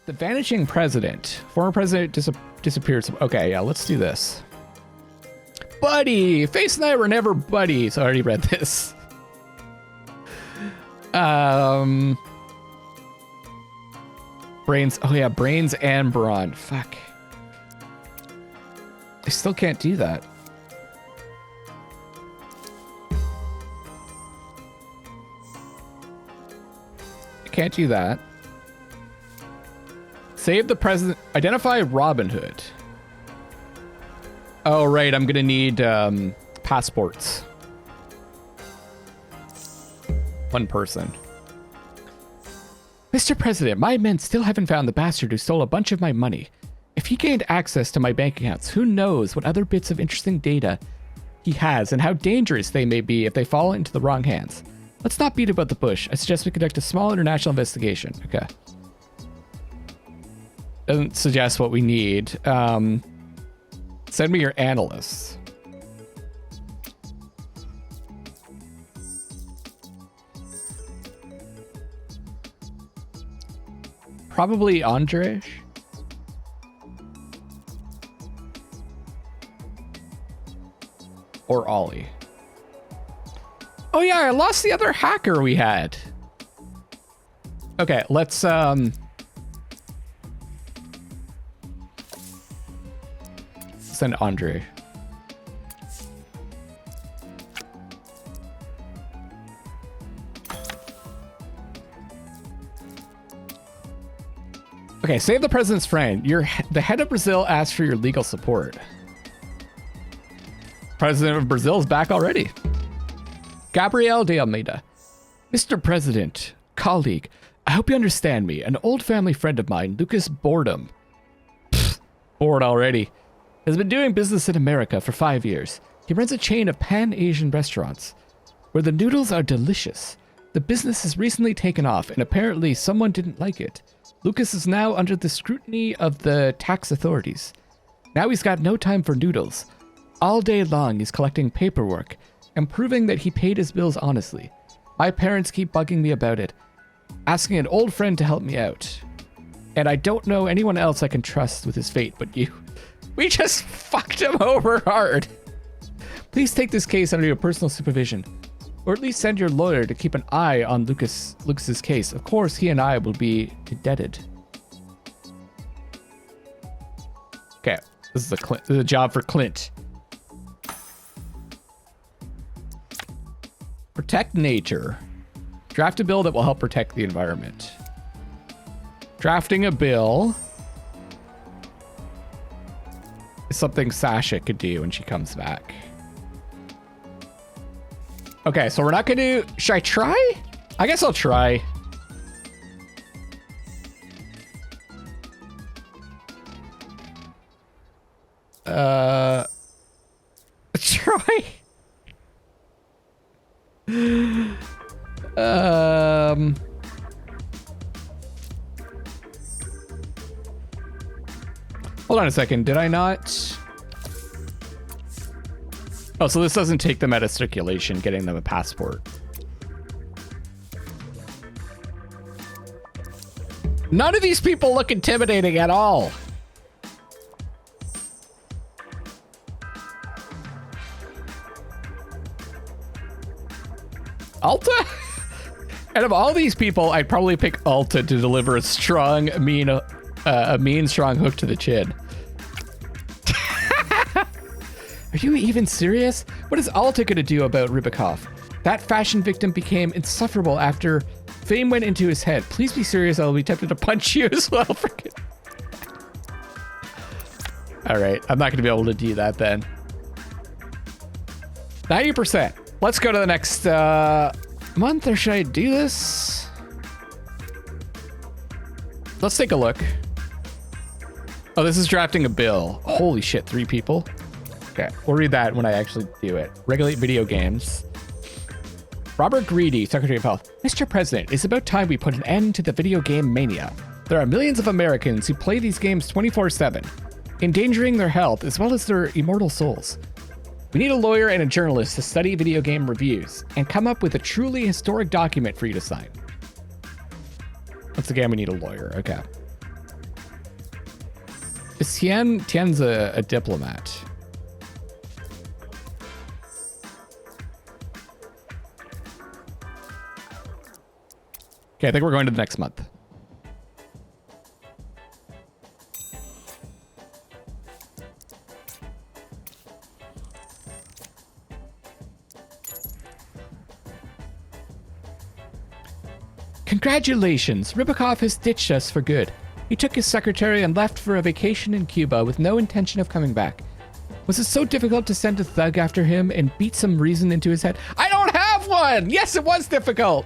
The vanishing president. Former president disappeared. Okay, yeah, let's do this. Buddy! Face and I were never buddies. I already read this. Brains. Oh yeah, brains and brawn. Fuck. I still can't do that. I can't do that. Save the president. Identify Robin Hood. Oh, right. I'm going to need passports. One person. Mr. President, my men still haven't found the bastard who stole a bunch of my money. If he gained access to my bank accounts, who knows what other bits of interesting data he has and how dangerous they may be if they fall into the wrong hands. Let's not beat about the bush. I suggest we conduct a small international investigation. Okay. Doesn't suggest what we need. Send me your analysts. Probably Andrej. Or Ollie. Oh yeah, I lost the other hacker we had. Okay, let's send Andre. Okay, save the president's friend. The head of Brazil asked for your legal support. President of Brazil is back already. Gabriel de Almeida. Mr. President, colleague, I hope you understand me. An old family friend of mine, Lucas Boredom. Bored already. Has been doing business in America for 5 years. He runs a chain of Pan-Asian restaurants where the noodles are delicious. The business has recently taken off and apparently someone didn't like it. Lucas is now under the scrutiny of the tax authorities. Now he's got no time for noodles. All day long he's collecting paperwork and proving that he paid his bills honestly. My parents keep bugging me about it, asking an old friend to help me out. And I don't know anyone else I can trust with his fate but you. We just fucked him over hard. Please take this case under your personal supervision, or at least send your lawyer to keep an eye on Lucas's case. Of course, he and I will be indebted. Okay, this is a job for Clint. Protect nature. Draft a bill that will help protect the environment. Drafting a bill is something Sasha could do when she comes back. Okay, so we're not gonna do... Should I try? I guess I'll try. Try. Hold on a second. Did I not? Oh, so this doesn't take them out of circulation, getting them a passport. None of these people look intimidating at all. Alta? Out of all these people, I'd probably pick Alta to deliver a strong, mean, strong hook to the chin. Are you even serious? What is Alta gonna do about Rybakov? That fashion victim became insufferable after fame went into his head. Please be serious, I'll be tempted to punch you as well. Alright, I'm not gonna be able to do that then. 90%. Let's go to the next month, or should I do this? Let's take a look. Oh, this is drafting a bill. Holy shit, 3 people. Okay, we'll read that when I actually do it. Regulate video games. Robert Greedy, Secretary of Health. Mr. President, it's about time we put an end to the video game mania. There are millions of Americans who play these games 24/7, endangering their health as well as their immortal souls. We need a lawyer and a journalist to study video game reviews and come up with a truly historic document for you to sign. Once again, we need a lawyer. Okay. Tien's a diplomat. Okay, I think we're going to the next month. Congratulations! Rybakov has ditched us for good. He took his secretary and left for a vacation in Cuba with no intention of coming back. Was it so difficult to send a thug after him and beat some reason into his head? I don't have one! Yes, it was difficult!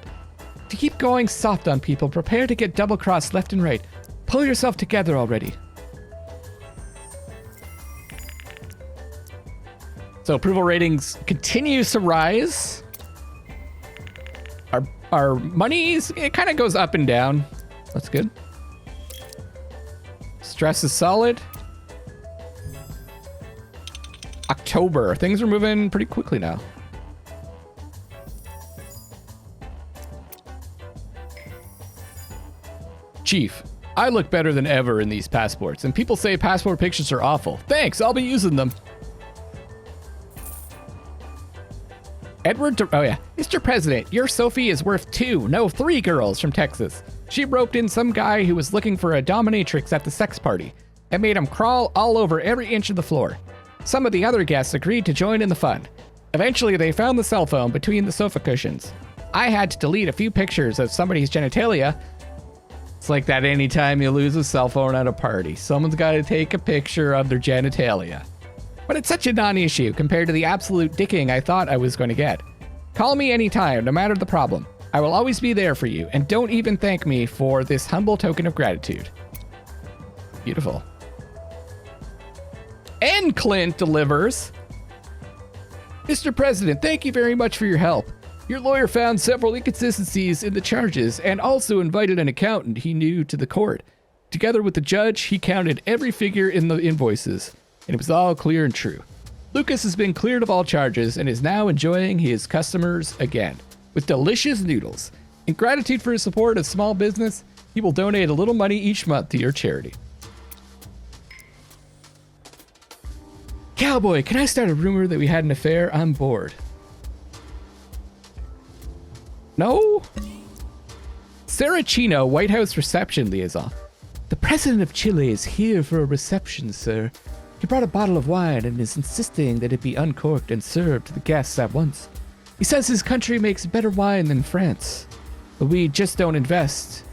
To keep going soft on people, prepare to get double-crossed left and right. Pull yourself together already. So approval ratings continues to rise. Our monies, it kind of goes up and down. That's good. Stress is solid. October. Things are moving pretty quickly now. Chief, I look better than ever in these passports, and people say passport pictures are awful. Thanks, I'll be using them. Oh yeah. Mr. President, your Sophie is worth 2, no 3 girls from Texas. She roped in some guy who was looking for a dominatrix at the sex party and made him crawl all over every inch of the floor. Some of the other guests agreed to join in the fun. Eventually, they found the cell phone between the sofa cushions. I had to delete a few pictures of somebody's genitalia. It's like that anytime you lose a cell phone at a party. Someone's got to take a picture of their genitalia. But it's such a non-issue compared to the absolute dicking I thought I was going to get. Call me anytime, no matter the problem. I will always be there for you, and don't even thank me for this humble token of gratitude. Beautiful. And Clint delivers. Mr. President, thank you very much for your help. Your lawyer found several inconsistencies in the charges and also invited an accountant he knew to the court. Together with the judge, he counted every figure in the invoices, and it was all clear and true. Lucas has been cleared of all charges and is now enjoying his customers again with delicious noodles. In gratitude for his support of small business, he will donate a little money each month to your charity. Cowboy, can I start a rumor that we had an affair? I'm bored. No? Saracino, White House reception liaison. The president of Chile is here for a reception, sir. He brought a bottle of wine and is insisting that it be uncorked and served to the guests at once. He says his country makes better wine than France, but we just don't invest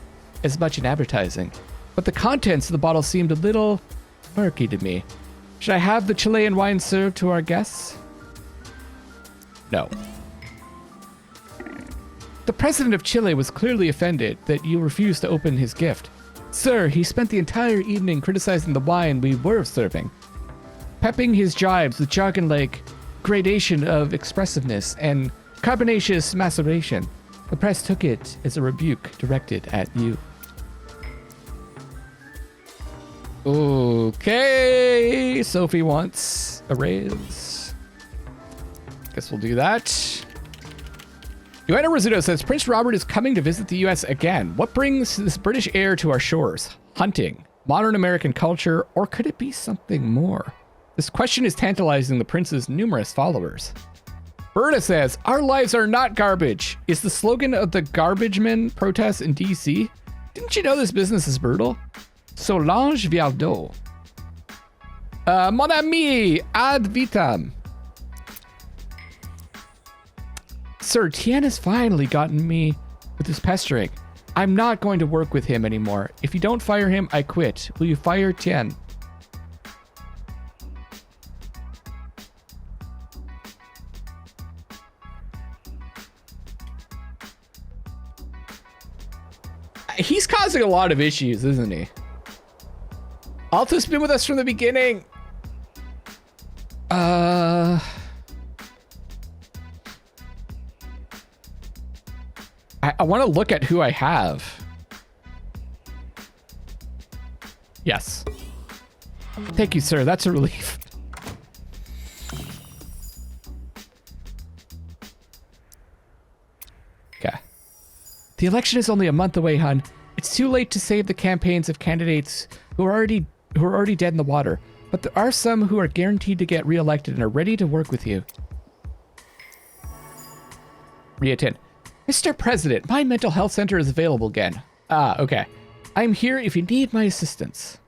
as much in advertising. But the contents of the bottle seemed a little murky to me. Should I have the Chilean wine served to our guests? No. The president of Chile was clearly offended that you refused to open his gift. Sir, he spent the entire evening criticizing the wine we were serving, pepping his jibes with jargon like gradation of expressiveness and carbonaceous maceration. The press took it as a rebuke directed at you. Okay, Sophie wants a raise. Guess we'll do that. Joanna Rizzuto says, Prince Robert is coming to visit the U.S. again. What brings this British heir to our shores? Hunting, modern American culture, or could it be something more? This question is tantalizing the prince's numerous followers. Berta says, our lives are not garbage is the slogan of the garbage men protests in D.C. Didn't you know this business is brutal? Solange Vialdo. Mon ami, ad vitam. Sir, Tien has finally gotten me with his pestering. I'm not going to work with him anymore. If you don't fire him, I quit. Will you fire Tien? He's causing a lot of issues, isn't he? Alto's been with us from the beginning. I want to look at who I have. Yes. Thank you, sir. That's a relief. Okay. The election is only a month away, hun. It's too late to save the campaigns of candidates who are already who are already dead in the water, but there are some who are guaranteed to get reelected and are ready to work with you. Ria 10. Mr. President, my mental health center is available again. Ah, okay. I'm here if you need my assistance.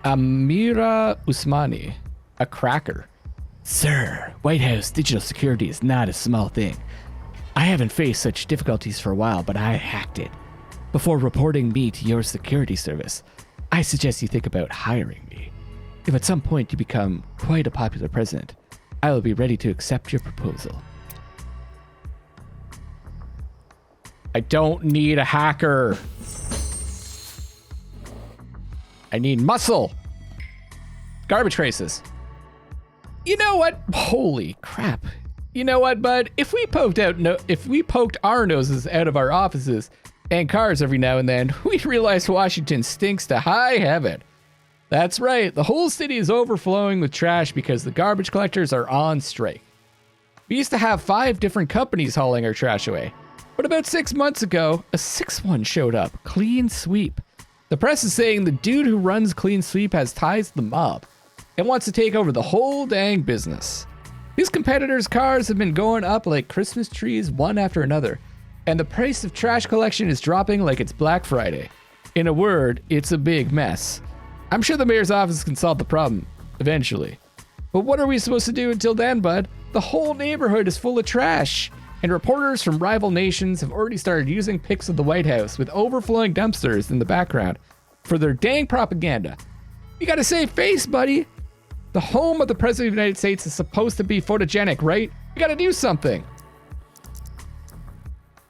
Amira Usmani, a cracker. Sir, White House digital security is not a small thing. I haven't faced such difficulties for a while, but I hacked it. Before reporting me to your security service, I suggest you think about hiring me. If at some point you become quite a popular president, I will be ready to accept your proposal. I don't need a hacker. I need muscle. Garbage traces. You know what? Holy crap. You know what, bud? If we poked our noses out of our offices and cars every now and then, we'd realize Washington stinks to high heaven. That's right. The whole city is overflowing with trash because the garbage collectors are on strike. We used to have 5 different companies hauling our trash away. But about 6 months ago, a 6th one showed up. Clean Sweep. The press is saying the dude who runs Clean Sweep has ties to the mob and wants to take over the whole dang business. His competitors' cars have been going up like Christmas trees one after another, and the price of trash collection is dropping like it's Black Friday. In a word, it's a big mess. I'm sure the mayor's office can solve the problem eventually. But what are we supposed to do until then, bud? The whole neighborhood is full of trash, and reporters from rival nations have already started using pics of the White House with overflowing dumpsters in the background for their dang propaganda. You gotta save face, buddy. The home of the President of the United States is supposed to be photogenic, right? You gotta do something.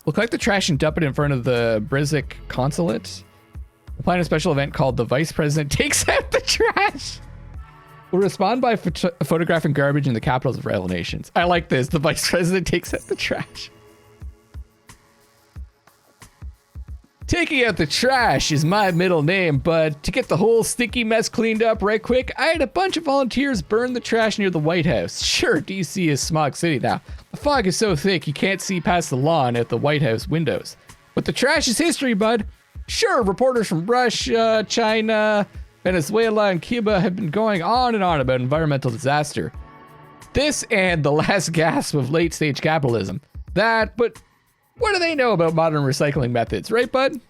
We'll collect the trash and dump it in front of the Brizik consulate. We'll plan a special event called The Vice President Takes Out the Trash. We'll respond by photographing garbage in the capitals of rival nations. I like this. The Vice President takes out the trash. Taking out the trash is my middle name, but to get the whole stinky mess cleaned up right quick, I had a bunch of volunteers burn the trash near the White House. Sure, DC is smog city now. The fog is so thick you can't see past the lawn at the White House windows. But the trash is history, bud. Sure, reporters from Russia, China, Venezuela, and Cuba have been going on and on about environmental disaster. This and the last gasp of late-stage capitalism. That, but what do they know about modern recycling methods, right, bud?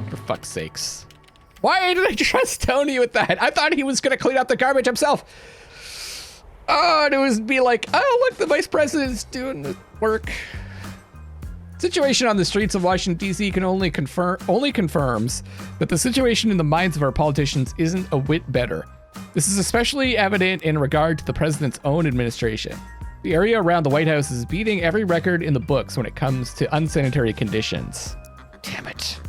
For fuck's sakes. Why did I trust Tony with that? I thought he was going to clean up the garbage himself. Oh, and it was be like, oh, look, the vice president's doing the work. Situation on the streets of Washington, D.C. only confirms that the situation in the minds of our politicians isn't a whit better. This is especially evident in regard to the president's own administration. The area around the White House is beating every record in the books when it comes to unsanitary conditions. Damn it.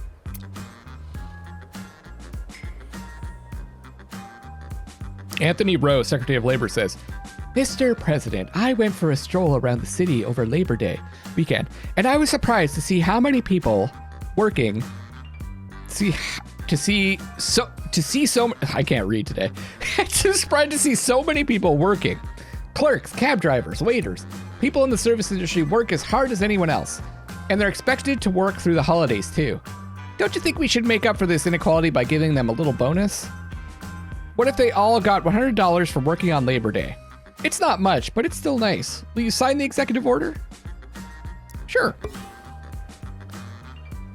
Anthony Rowe, Secretary of Labor, says, Mr. President, I went for a stroll around the city over Labor Day weekend, and I was surprised to see how many people working. I can't read today. Just surprised to see so many people working. Clerks, cab drivers, waiters, people in the service industry work as hard as anyone else, and they're expected to work through the holidays too. Don't you think we should make up for this inequality by giving them a little bonus? What if they all got $100 for working on Labor Day? It's not much, but it's still nice. Will you sign the executive order? Sure.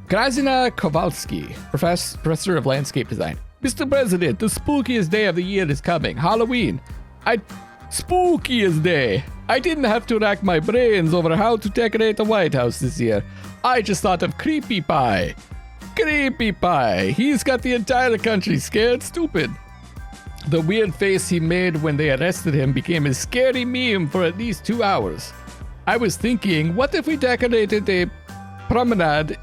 Grazina Kowalski, professor of landscape design. Mr. President, the spookiest day of the year is coming. Halloween. Spookiest day. I didn't have to rack my brains over how to decorate the White House this year. I just thought of Creepy Pie. Creepy Pie. He's got the entire country scared stupid. The weird face he made when they arrested him became a scary meme for at least 2 hours. I was thinking, what if we decorated the promenade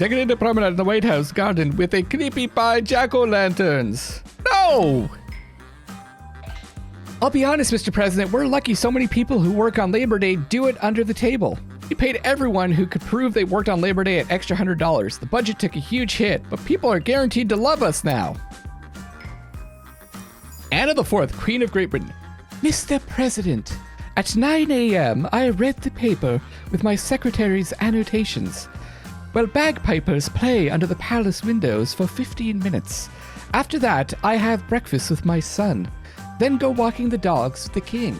in the White House garden with a Creepy Pie jack-o'-lanterns? No! I'll be honest, Mr. President, we're lucky so many people who work on Labor Day do it under the table. We paid everyone who could prove they worked on Labor Day an extra $100. The budget took a huge hit, but people are guaranteed to love us now. Anna IV, Queen of Great Britain. Mr. President, at 9 a.m. I read the paper with my secretary's annotations. Well, bagpipers play under the palace windows for 15 minutes. After that, I have breakfast with my son, then go walking the dogs with the king.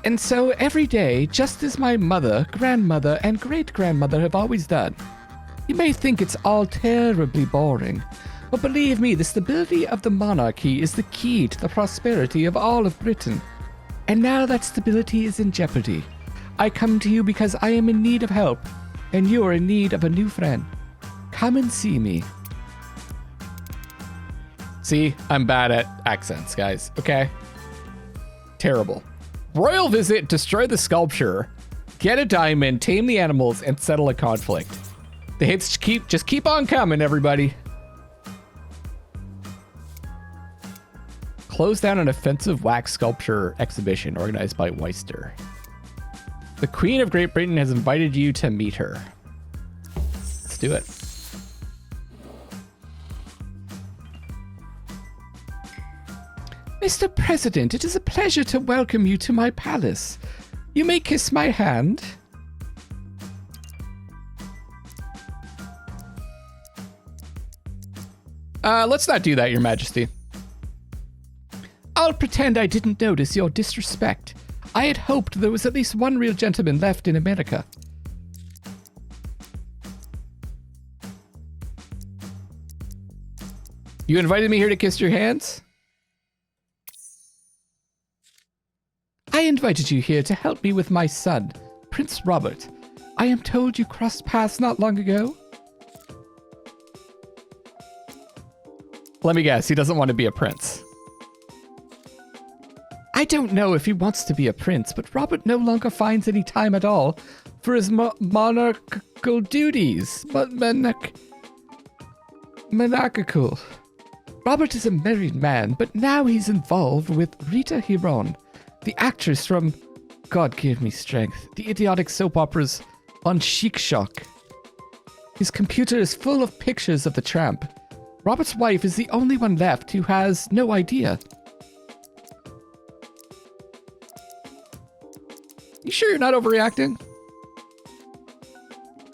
And so every day, just as my mother, grandmother, and great-grandmother have always done. You may think it's all terribly boring, but believe me, the stability of the monarchy is the key to the prosperity of all of Britain. And now that stability is in jeopardy, I come to you because I am in need of help, and you are in need of a new friend. Come and see me. See, I'm bad at accents, guys, okay? Terrible. Royal visit, destroy the sculpture, get a diamond, tame the animals, and settle a conflict. The hits just keep on coming, everybody. Close down an offensive wax sculpture exhibition organized by Weister. The Queen of Great Britain has invited you to meet her. Let's do it. Mr. President, it is a pleasure to welcome you to my palace. You may kiss my hand. Let's not do that, Your Majesty. I'll pretend I didn't notice your disrespect. I had hoped there was at least one real gentleman left in America. You invited me here to kiss your hands? I invited you here to help me with my son, Prince Robert. I am told you crossed paths not long ago. Let me guess, he doesn't want to be a prince. I don't know if he wants to be a prince, but Robert no longer finds any time at all for his monarchical duties. Monarchical. Robert is a married man, but now he's involved with Rita Hiron, the actress from God Give Me Strength, the idiotic soap operas on Chic Shock. His computer is full of pictures of the tramp. Robert's wife is the only one left who has no idea. You sure you're not overreacting?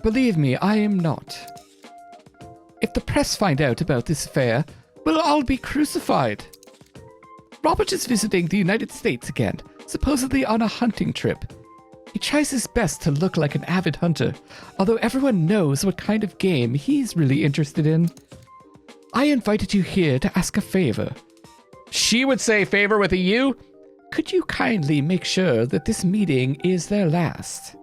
Believe me, I am not. If the press find out about this affair, we'll all be crucified. Robert is visiting the United States again, supposedly on a hunting trip. He tries his best to look like an avid hunter, although everyone knows what kind of game he's really interested in. I invited you here to ask a favor. She would say favor with a U? Could you kindly make sure that this meeting is their last?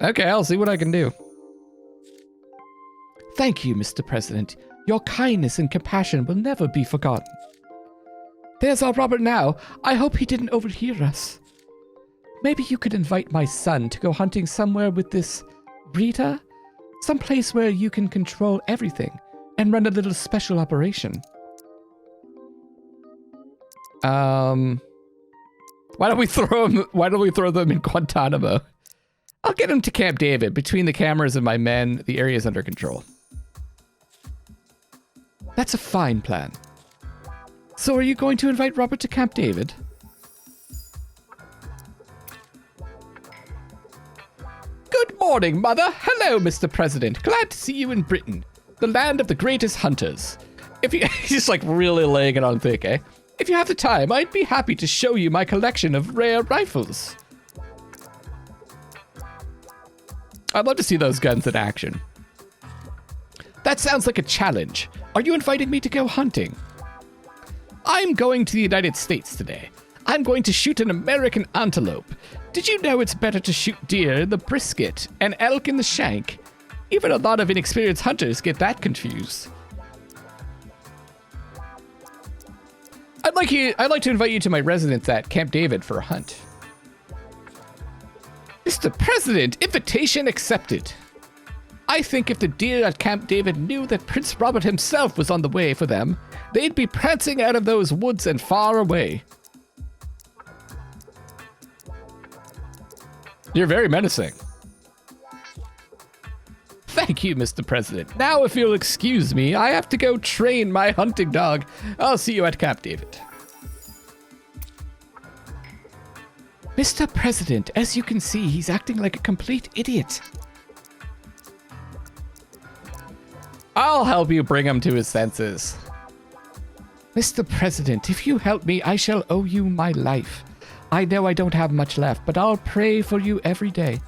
Okay, I'll see what I can do. Thank you, Mr. President. Your kindness and compassion will never be forgotten. There's our Robert now. I hope he didn't overhear us. Maybe you could invite my son to go hunting somewhere with this Rita? Someplace where you can control everything and run a little special operation. Why don't we throw them in Guantanamo? I'll get him to Camp David. Between the cameras and my men, the area is under control. That's a fine plan. So are you going to invite Robert to Camp David? Good morning, Mother. Hello, Mr. President. Glad to see you in Britain, the land of the greatest hunters. He's just like really laying it on thick, eh? If you have the time, I'd be happy to show you my collection of rare rifles. I'd love to see those guns in action. That sounds like a challenge. Are you inviting me to go hunting? I'm going to the United States today. I'm going to shoot an American antelope. Did you know it's better to shoot deer in the brisket and elk in the shank? Even a lot of inexperienced hunters get that confused. I'd like to invite you to my residence at Camp David for a hunt. Mr. President, invitation accepted. I think if the deer at Camp David knew that Prince Robert himself was on the way for them, they'd be prancing out of those woods and far away. You're very menacing. Thank you, Mr. President. Now, if you'll excuse me, I have to go train my hunting dog. I'll see you at Camp David. Mr. President, as you can see, he's acting like a complete idiot. I'll help you bring him to his senses. Mr. President, if you help me, I shall owe you my life. I know I don't have much left, but I'll pray for you every day.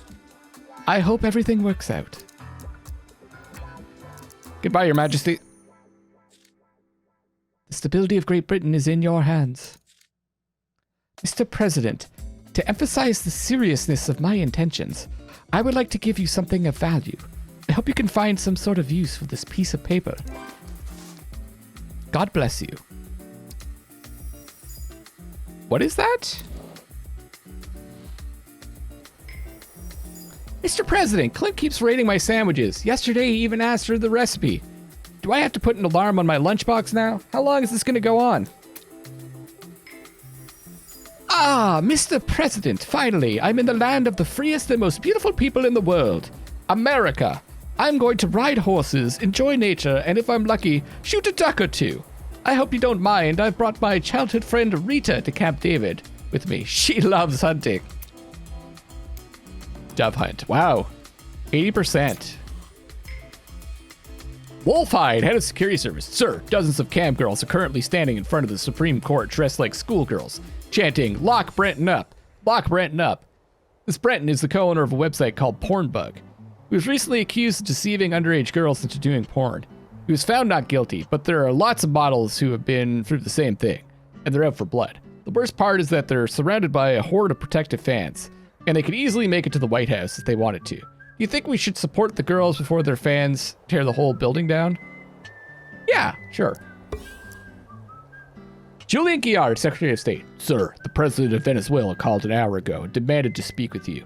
I hope everything works out. Goodbye, Your Majesty. The stability of Great Britain is in your hands. Mr. President, to emphasize the seriousness of my intentions, I would like to give you something of value. I hope you can find some sort of use for this piece of paper. God bless you. What is that? Mr. President, Clint keeps rating my sandwiches. Yesterday, he even asked for the recipe. Do I have to put an alarm on my lunchbox now? How long is this going to go on? Ah, Mr. President, finally, I'm in the land of the freest and most beautiful people in the world. America. I'm going to ride horses, enjoy nature, and if I'm lucky, shoot a duck or two. I hope you don't mind. I've brought my childhood friend Rita to Camp David with me. She loves hunting. Dove hunt. Wow. 80%. Wolfhide, head of security service. Sir, dozens of cam girls are currently standing in front of the Supreme Court dressed like schoolgirls, chanting, "Lock Brenton up! Lock Brenton up!" This Brenton is the co-owner of a website called Pornbug. He was recently accused of deceiving underage girls into doing porn. He was found not guilty, but there are lots of models who have been through the same thing, and they're out for blood. The worst part is that they're surrounded by a horde of protective fans, and they could easily make it to the White House if they wanted to. You think we should support the girls before their fans tear the whole building down? Yeah, sure. Julian Guillard, Secretary of State. Sir, the President of Venezuela called an hour ago and demanded to speak with you.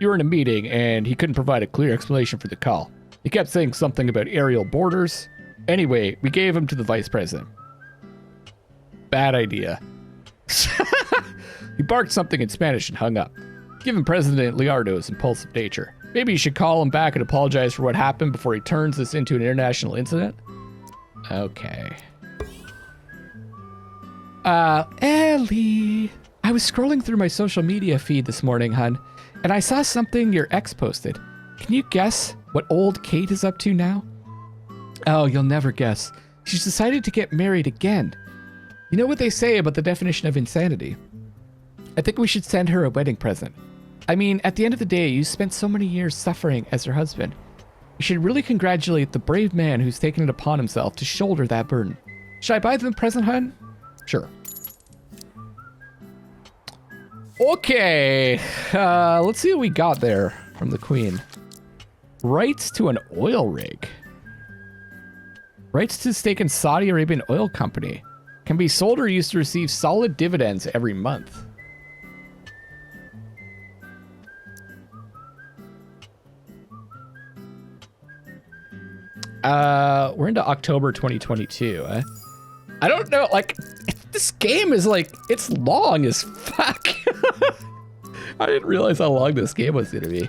You were in a meeting, and he couldn't provide a clear explanation for the call. He kept saying something about aerial borders. Anyway, we gave him to the Vice President. Bad idea. He barked something in Spanish and hung up. Given President Liardo's impulsive nature, maybe you should call him back and apologize for what happened before he turns this into an international incident? Okay. Ellie. I was scrolling through my social media feed this morning, hun, and I saw something your ex posted. Can you guess what old Kate is up to now? Oh, you'll never guess. She's decided to get married again. You know what they say about the definition of insanity? I think we should send her a wedding present. I mean, at the end of the day, you spent so many years suffering as her husband. You should really congratulate the brave man who's taken it upon himself to shoulder that burden. Should I buy them a present, hun? Sure. Okay. Let's see what we got there from the Queen. Rights to an oil rig. Rights to stake in Saudi Arabian oil company. Can be sold or used to receive solid dividends every month. We're into October 2022, eh? I don't know, like, this game is like, it's long as fuck. I didn't realize how long this game was gonna be.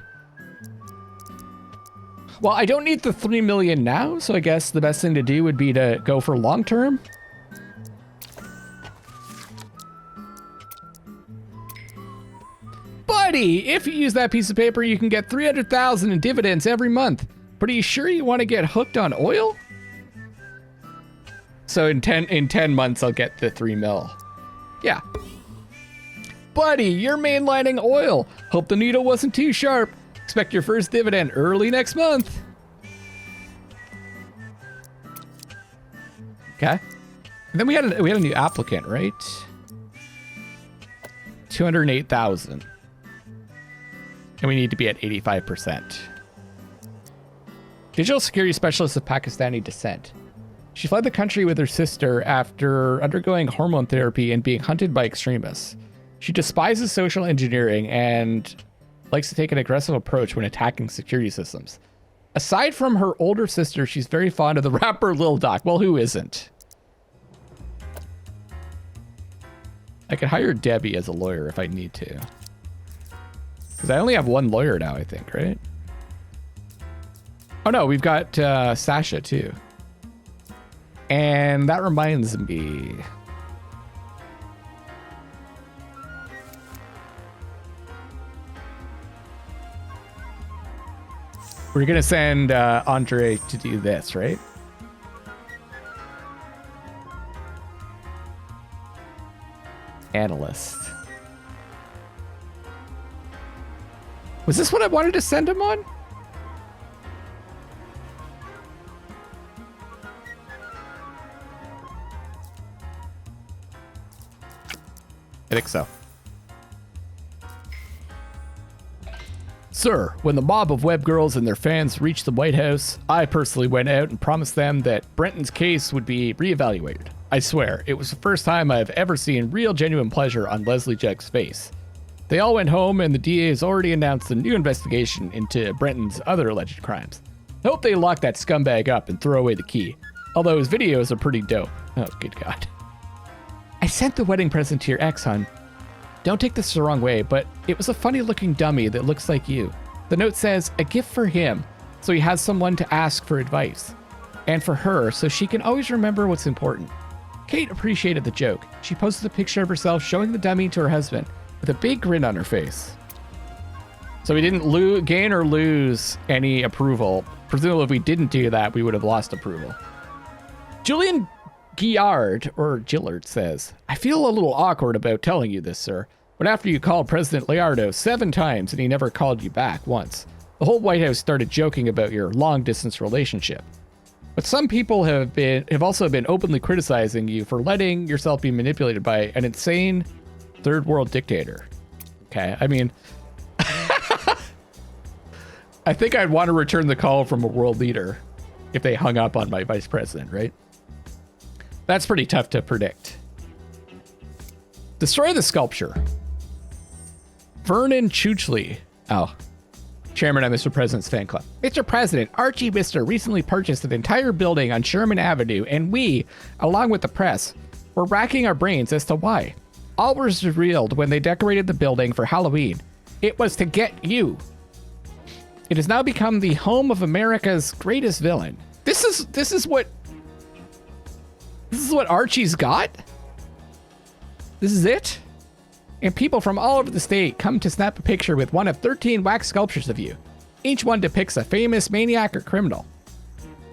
Well, I don't need the 3 million now, so I guess the best thing to do would be to go for long term. Buddy, if you use that piece of paper, you can get 300,000 in dividends every month. But are you sure you want to get hooked on oil? So in 10 months, I'll get the 3 mil. Yeah. Buddy, you're mainlining oil. Hope the needle wasn't too sharp. Expect your first dividend early next month. Okay. And then we had a new applicant, right? 208,000. And we need to be at 85%. Digital security specialist of Pakistani descent. She fled the country with her sister after undergoing hormone therapy and being hunted by extremists. She despises social engineering and likes to take an aggressive approach when attacking security systems. Aside from her older sister, she's very fond of the rapper Lil Doc. Well, who isn't? I could hire Debbie as a lawyer if I need to. Because I only have one lawyer now, I think, right? Oh no, we've got Sasha too. And that reminds me. We're gonna send Andre to do this, right? Analyst. Was this what I wanted to send him on? I think so. Sir, when the mob of web girls and their fans reached the White House, I personally went out and promised them that Brenton's case would be reevaluated. I swear, it was the first time I've ever seen real genuine pleasure on Leslie Jeck's face. They all went home and the DA has already announced a new investigation into Brenton's other alleged crimes. I hope they lock that scumbag up and throw away the key. Although his videos are pretty dope. Oh, good God. I sent the wedding present to your ex, hon. Don't take this the wrong way, but it was a funny looking dummy that looks like you. The note says, a gift for him, so he has someone to ask for advice. And for her, so she can always remember what's important. Kate appreciated the joke. She posted a picture of herself showing the dummy to her husband with a big grin on her face. So we didn't gain or lose any approval. Presumably if we didn't do that, we would have lost approval. Julian Guillard, or Gillard, says, I feel a little awkward about telling you this, sir, but after you called President Liardo 7 times and he never called you back once, the whole White House started joking about your long-distance relationship. But some people have also been openly criticizing you for letting yourself be manipulated by an insane third world dictator. Okay, I mean, I think I'd want to return the call from a world leader if they hung up on my vice president, right? That's pretty tough to predict. Destroy the sculpture. Vernon Chuchley. Oh. Chairman of Mr. President's fan club. Mr. President, Archie Mister recently purchased an entire building on Sherman Avenue, and we, along with the press, were racking our brains as to why. All was revealed when they decorated the building for Halloween. It was to get you. It has now become the home of America's greatest villain. This is what Archie's got? This is it? And people from all over the state come to snap a picture with one of 13 wax sculptures of you. Each one depicts a famous maniac or criminal.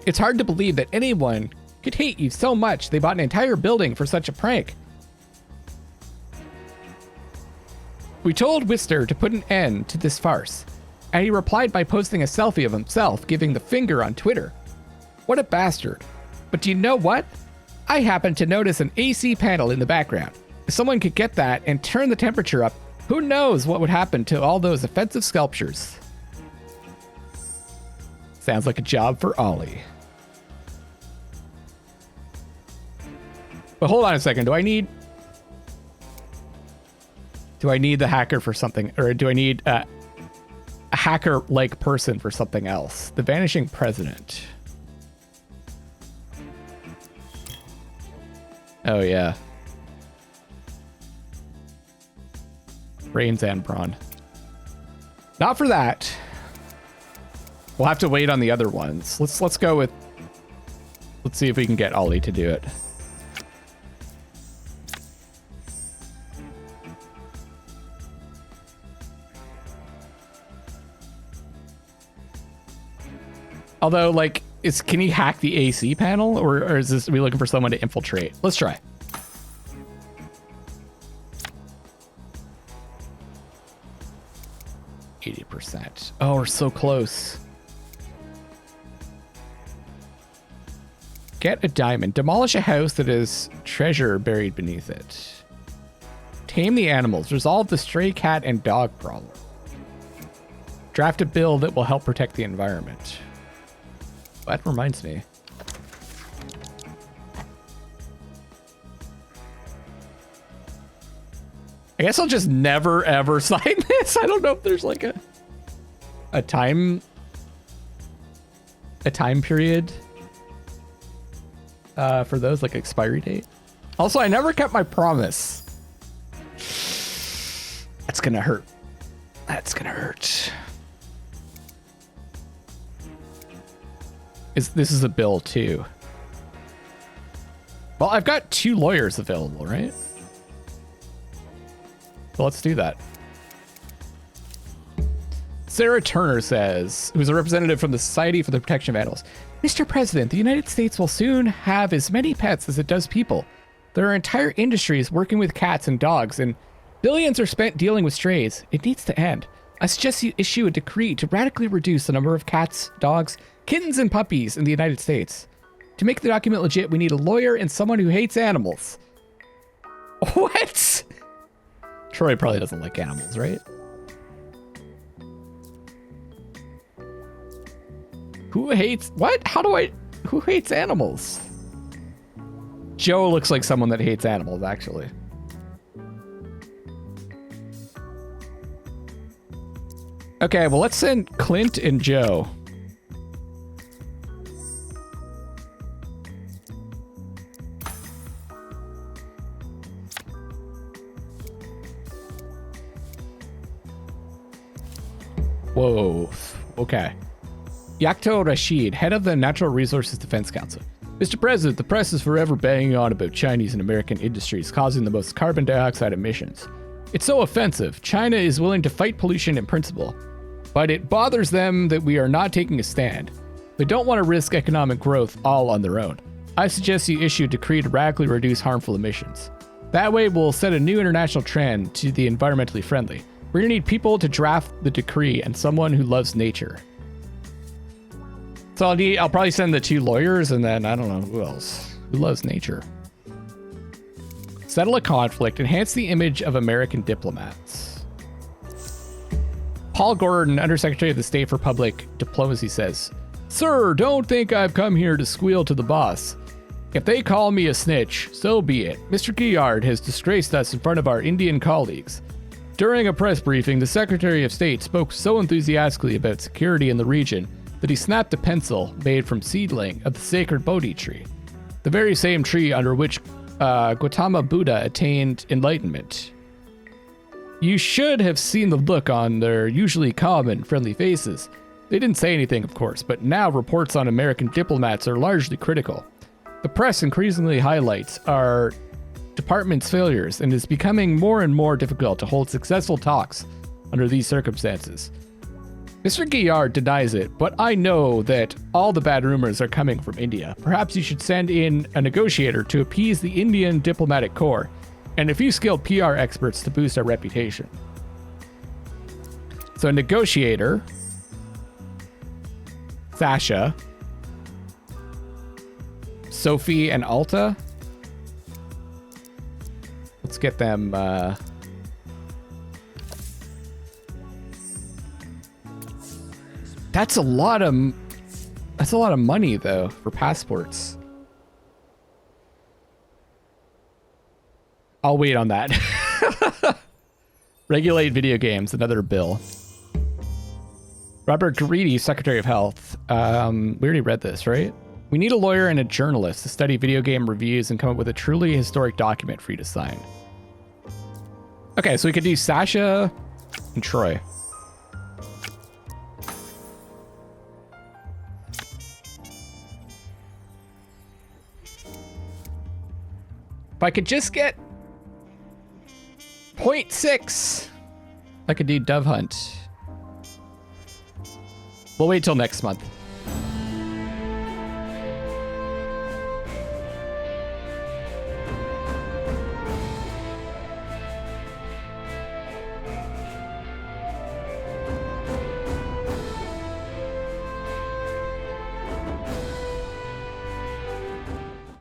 It's hard to believe that anyone could hate you so much they bought an entire building for such a prank. We told Wister to put an end to this farce, and he replied by posting a selfie of himself giving the finger on Twitter. What a bastard. But do you know what? I happened to notice an AC panel in the background. If someone could get that and turn the temperature up, who knows what would happen to all those offensive sculptures. Sounds like a job for Ollie. But hold on a second. Do I need the hacker for something, or do I need a hacker-like person for something else? The Vanishing President. Oh, yeah. Brains and brawn. Not for that. We'll have to wait on the other ones. Let's go with... Let's see if we can get Ollie to do it. Although, like, can he hack the AC panel, or is this, are we looking for someone to infiltrate? Let's try. %. Oh, we're so close. Get a diamond. Demolish a house that has treasure buried beneath it. Tame the animals. Resolve the stray cat and dog problem. Draft a bill that will help protect the environment. That reminds me. I guess I'll just never ever sign this. I don't know if there's like a time period for those, like expiry date. Also, I never kept my promise. That's gonna hurt. That's gonna hurt. This is a bill too. Well, I've got 2 lawyers available, right? So let's do that. Sarah Turner says, who's a representative from the Society for the Protection of Animals, Mr. President, the United States will soon have as many pets as it does people. There are entire industries working with cats and dogs, and billions are spent dealing with strays. It needs to end. I suggest you issue a decree to radically reduce the number of cats, dogs, kittens, and puppies in the United States. To make the document legit, we need a lawyer and someone who hates animals. What? Troy probably doesn't like animals, right? Who hates... What? Who hates animals? Joe looks like someone that hates animals, actually. Okay, well, let's send Clint and Joe. Whoa. Okay. Yakto Rashid, head of the Natural Resources Defense Council. Mr. President, the press is forever banging on about Chinese and American industries causing the most carbon dioxide emissions. It's so offensive. China is willing to fight pollution in principle, but it bothers them that we are not taking a stand. They don't want to risk economic growth all on their own. I suggest you issue a decree to radically reduce harmful emissions. That way we'll set a new international trend to the environmentally friendly. We're gonna need people to draft the decree and someone who loves nature. So I'll probably send the 2 lawyers and then I don't know who else. Who loves nature? Settle a conflict, enhance the image of American diplomats. Paul Gordon, Undersecretary of the State for Public Diplomacy says, Sir, don't think I've come here to squeal to the boss. If they call me a snitch, so be it. Mr. Guillard has disgraced us in front of our Indian colleagues. During a press briefing, the Secretary of State spoke so enthusiastically about security in the region that he snapped a pencil made from seedling of the sacred Bodhi tree, the very same tree under which Gautama Buddha attained enlightenment. You should have seen the look on their usually calm and friendly faces. They didn't say anything, of course, but now reports on American diplomats are largely critical. The press increasingly highlights our department's failures and is becoming more and more difficult to hold successful talks under these circumstances. Mr. Guillard denies it, but I know that all the bad rumors are coming from India. Perhaps you should send in a negotiator to appease the Indian diplomatic corps and a few skilled PR experts to boost our reputation. So a negotiator, Sasha, Sophie, and Alta. Let's get them. That's a lot of money though for passports. I'll wait on that. Regulate video games, another bill. Robert Greedy, Secretary of Health. We already read this, right? We need a lawyer and a journalist to study video game reviews and come up with a truly historic document for you to sign. Okay, so we could do Sasha and Troy. If I could just get 0.6, I could do Dove Hunt. We'll wait till next month.